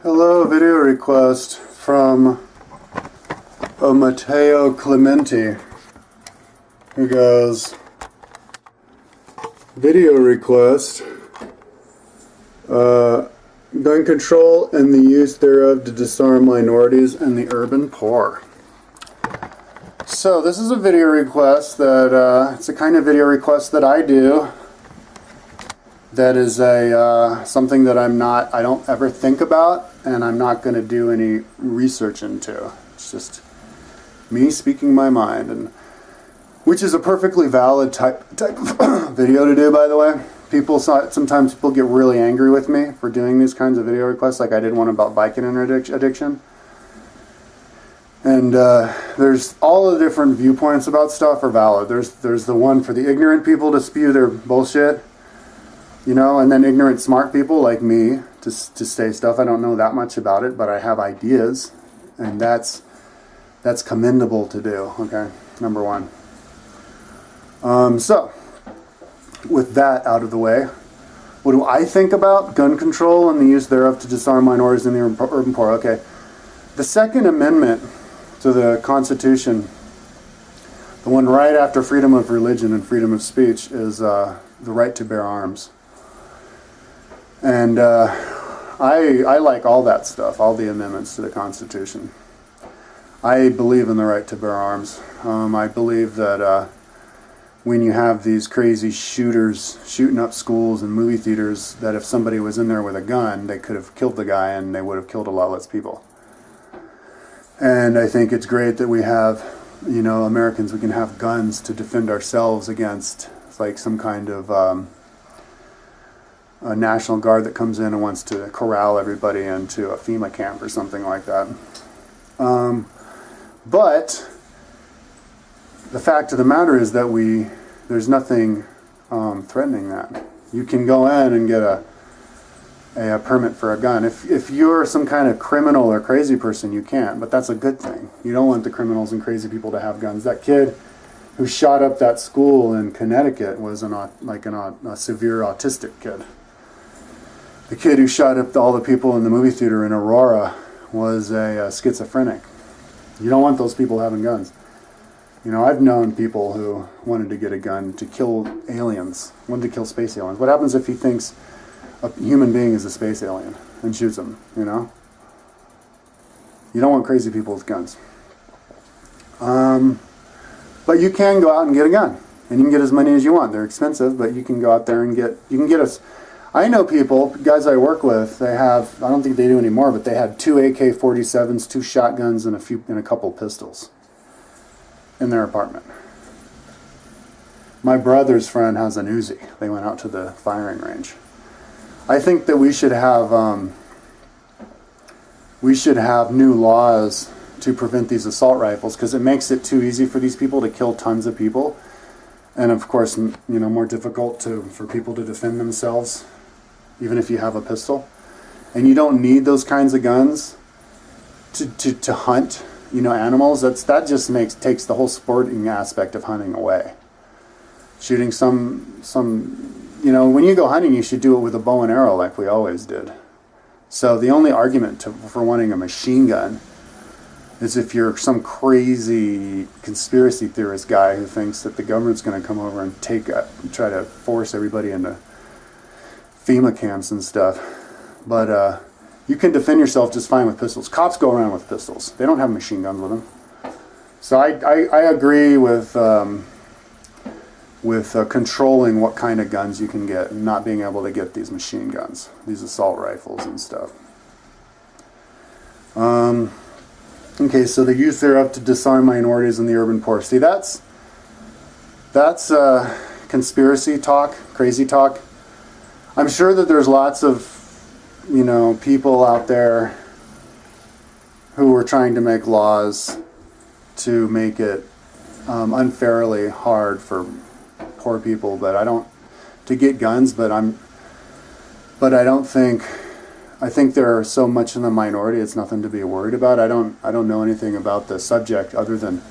Hello, video request from Matteo Clementi, who goes, video request, gun control and the use thereof to disarm minorities and the urban poor. So this is a video request that, it's a kind of video request that I do. That is something that I don't ever think about, and I'm not going to do any research into. It's just me speaking my mind, and which is a perfectly valid type of video to do, by the way. Sometimes people get really angry with me for doing these kinds of video requests, like I did one about Vicodin addiction. And there's all the different viewpoints about stuff are valid. There's the one for the ignorant people to spew their bullshit. You know, and then ignorant, smart people like me to say stuff. I don't know that much about it, but I have ideas, and that's commendable to do. Okay, number one. So, with that out of the way, what do I think about gun control and the use thereof to disarm minorities and the urban poor? Okay, the Second Amendment to the Constitution, the one right after freedom of religion and freedom of speech, is the right to bear arms. And I like all that stuff, all the amendments to the Constitution. I believe in the right to bear arms. I believe that when you have these crazy shooters shooting up schools and movie theaters, that if somebody was in there with a gun, they could have killed the guy and they would have killed a lot less people. And I think it's great that we have, you know, Americans, we can have guns to defend ourselves against like some kind of a National Guard that comes in and wants to corral everybody into a FEMA camp or something like that. But the fact of the matter is that there's nothing threatening that. You can go in and get a permit for a gun. If you're some kind of criminal or crazy person, you can't, but that's a good thing. You don't want the criminals and crazy people to have guns. That kid who shot up that school in Connecticut was a severe autistic kid. The kid who shot up all the people in the movie theater in Aurora was a schizophrenic. You don't want those people having guns. You know, I've known people who wanted to get a gun to kill aliens, wanted to kill space aliens. What happens if he thinks a human being is a space alien and shoots him, you know? You don't want crazy people with guns. But you can go out and get a gun. And you can get as many as you want. They're expensive, but you can go out there and you can get us. I know people, guys I work with, they have, I don't think they do anymore, but they had 2 AK-47s, 2 shotguns, and a couple pistols in their apartment. My brother's friend has an Uzi. They went out to the firing range. I think that we should have new laws to prevent these assault rifles, because it makes it too easy for these people to kill tons of people, and of course, you know, more difficult for people to defend themselves, even if you have a pistol. And you don't need those kinds of guns to hunt, you know, animals. That just takes the whole sporting aspect of hunting away. Shooting some, you know, when you go hunting, you should do it with a bow and arrow like we always did. So the only argument for wanting a machine gun is if you're some crazy conspiracy theorist guy who thinks that the government's going to come over and try to force everybody into FEMA camps and stuff. But you can defend yourself just fine with pistols. Cops go around with pistols. They don't have machine guns with them. So I agree with controlling what kind of guns you can get and not being able to get these machine guns, these assault rifles and stuff. Okay, so the use thereof to disarm minorities and the urban poor. See, that's conspiracy talk, crazy talk. I'm sure that there's lots of, you know, people out there who are trying to make laws to make it unfairly hard for poor people, to get guns, but I think they're so much in the minority, it's nothing to be worried about. I don't know anything about the subject other than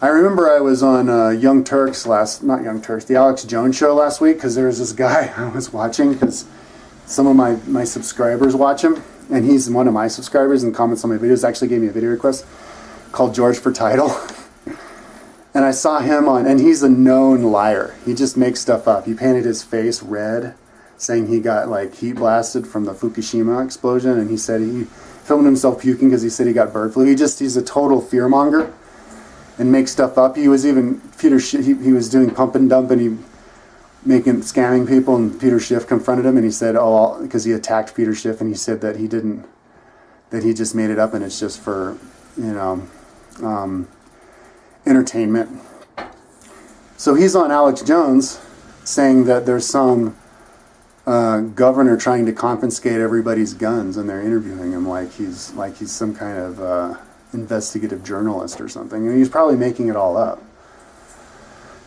I remember I was on the Alex Jones show last week, because there was this guy I was watching, because some of my subscribers watch him, and he's one of my subscribers and comments on my videos. Actually gave me a video request called George for Title. And I saw him on, and he's a known liar. He just makes stuff up. He painted his face red, saying he got like heat blasted from the Fukushima explosion, and he said he filmed himself puking because he said he got bird flu. He's a total fearmonger and makes stuff up. He was even he was doing pump and dump, and he scamming people, and Peter Schiff confronted him, and he said, because he attacked Peter Schiff, and he said that he just made it up, and it's just for, entertainment. So he's on Alex Jones saying that there's some governor trying to confiscate everybody's guns, and they're interviewing him like he's some kind of investigative journalist or something, and he's probably making it all up.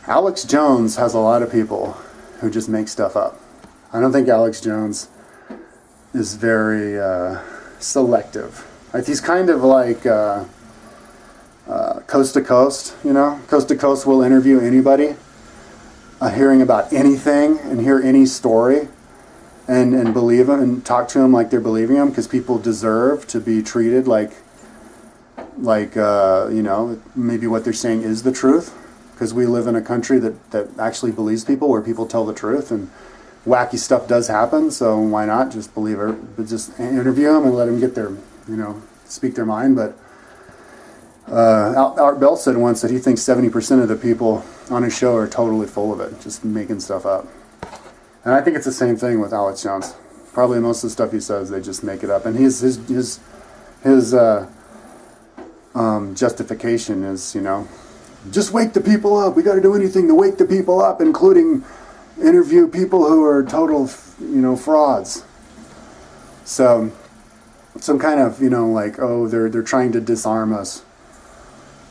Alex Jones has a lot of people who just make stuff up. I don't think Alex Jones is very selective. Like, he's kind of like Coast to Coast, Coast to Coast will interview anybody, hearing about anything and hear any story and believe them and talk to them like they're believing them, because people deserve to be treated like maybe what they're saying is the truth. Because we live in a country that actually believes people, where people tell the truth, and wacky stuff does happen. So why not just believe it? But just interview them and let them get their, speak their mind. But Art Bell said once that he thinks 70% of the people on his show are totally full of it, just making stuff up. And I think it's the same thing with Alex Jones. Probably most of the stuff he says, they just make it up. And his justification is, just wake the people up. We got to do anything to wake the people up, including interview people who are total, frauds. So, some kind of, they're trying to disarm us.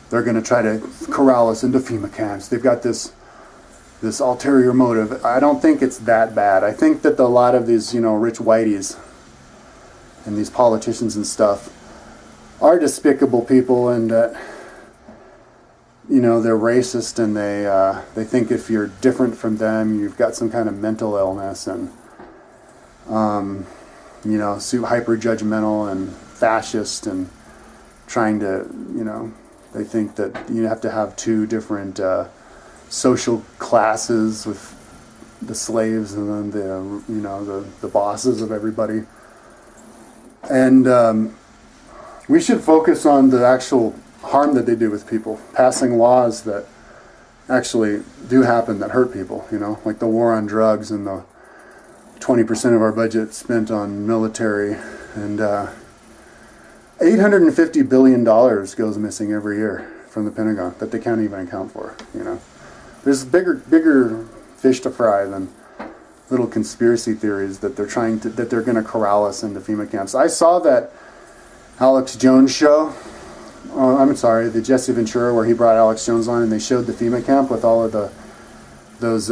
They're going to try to corral us into FEMA camps. They've got this ulterior motive. I don't think it's that bad. I think that a lot of these, rich whiteys and these politicians and stuff are despicable people, and that they're racist, and they think if you're different from them, you've got some kind of mental illness, and hyper judgmental and fascist, and trying to they think that you have to have two different social classes, with the slaves and then the bosses of everybody. And we should focus on the actual harm that they do with people, passing laws that actually do happen that hurt people, like the war on drugs and the 20% of our budget spent on military, and $850 billion goes missing every year from the Pentagon that they can't even account for. There's bigger fish to fry than little conspiracy theories that they're going to corral us into FEMA camps. I saw that Alex Jones show. The Jesse Ventura, where he brought Alex Jones on, and they showed the FEMA camp with all of those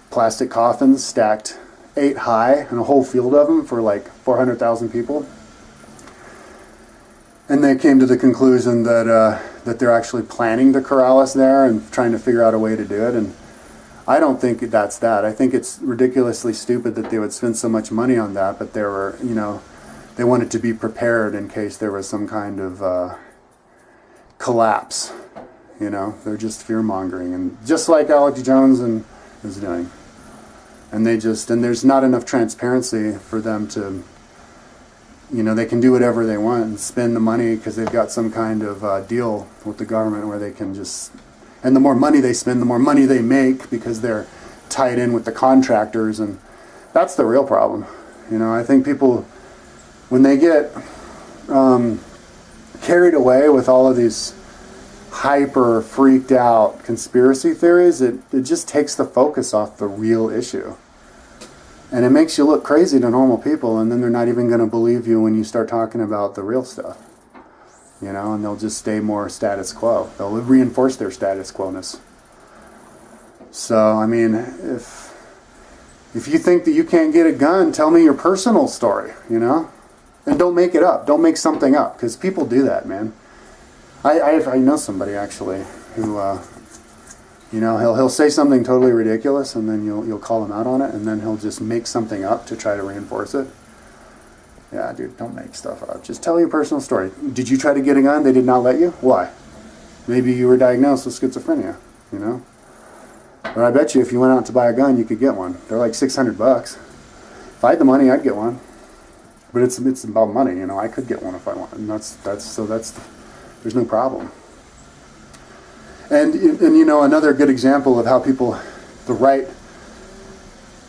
plastic coffins stacked 8 high, and a whole field of them for like 400,000 people. And they came to the conclusion that they're actually planning to corral us there and trying to figure out a way to do it. And I don't think that's that. I think it's ridiculously stupid that they would spend so much money on that, but they wanted to be prepared in case there was some kind of collapse. They're just fear-mongering, and just like Alex Jones is doing. And there's not enough transparency for them to, they can do whatever they want and spend the money because they've got some kind of deal with the government where they can just, and the more money they spend, the more money they make, because they're tied in with the contractors, and that's the real problem. I think people, when they get carried away with all of these hyper freaked out conspiracy theories, it just takes the focus off the real issue, and it makes you look crazy to normal people, and then they're not even going to believe you when you start talking about the real stuff, and they'll just stay more status quo. They'll reinforce their status quo-ness. So if you think that you can't get a gun, tell me your personal story, and don't make it up. Don't make something up, because people do that, man. I know somebody actually who You know, he'll say something totally ridiculous, and then you'll call him out on it, and then he'll just make something up to try to reinforce it. Yeah, dude, don't make stuff up. Just tell your personal story. Did you try to get a gun? They did not let you? Why? Maybe you were diagnosed with schizophrenia, you know? Or I bet you if you went out to buy a gun, you could get one. They're like $600. If I had the money, I'd get one. But it's about money, you know. I could get one if I want, and that's there's no problem. And you know, another good example of how people, the right,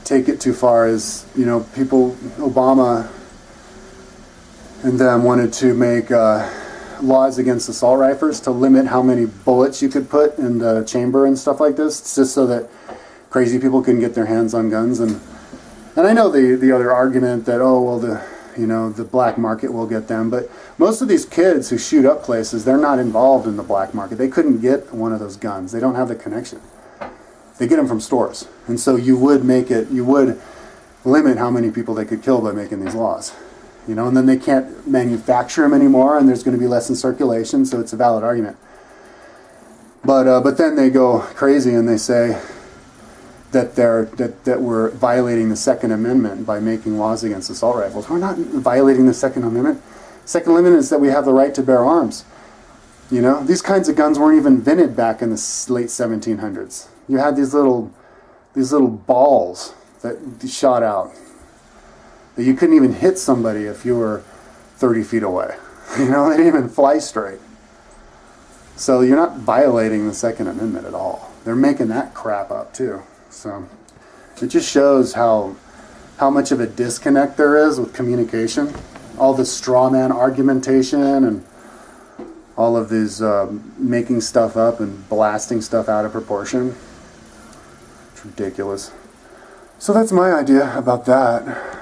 take it too far is, you know, people, Obama and them wanted to make laws against assault rifles to limit how many bullets you could put in the chamber and stuff like this. It's just so that crazy people couldn't get their hands on guns. And I know the other argument that, oh, well, the black market will get them. But most of these kids who shoot up places, they're not involved in the black market. They couldn't get one of those guns. They don't have the connection. They get them from stores. And so you would limit how many people they could kill by making these laws. You know, and then they can't manufacture them anymore, and there's going to be less in circulation, so it's a valid argument. But then they go crazy and they say that we're violating the Second Amendment by making laws against assault rifles. We're not violating the Second Amendment. Second Amendment is that we have the right to bear arms. You know, these kinds of guns weren't even invented back in the late 1700s. You had these little balls that shot out. That you couldn't even hit somebody if you were 30 feet away. You know, they didn't even fly straight. So you're not violating the Second Amendment at all. They're making that crap up too. So it just shows how much of a disconnect there is with communication. All this straw man argumentation and all of these making stuff up and blasting stuff out of proportion. It's ridiculous. So that's my idea about that.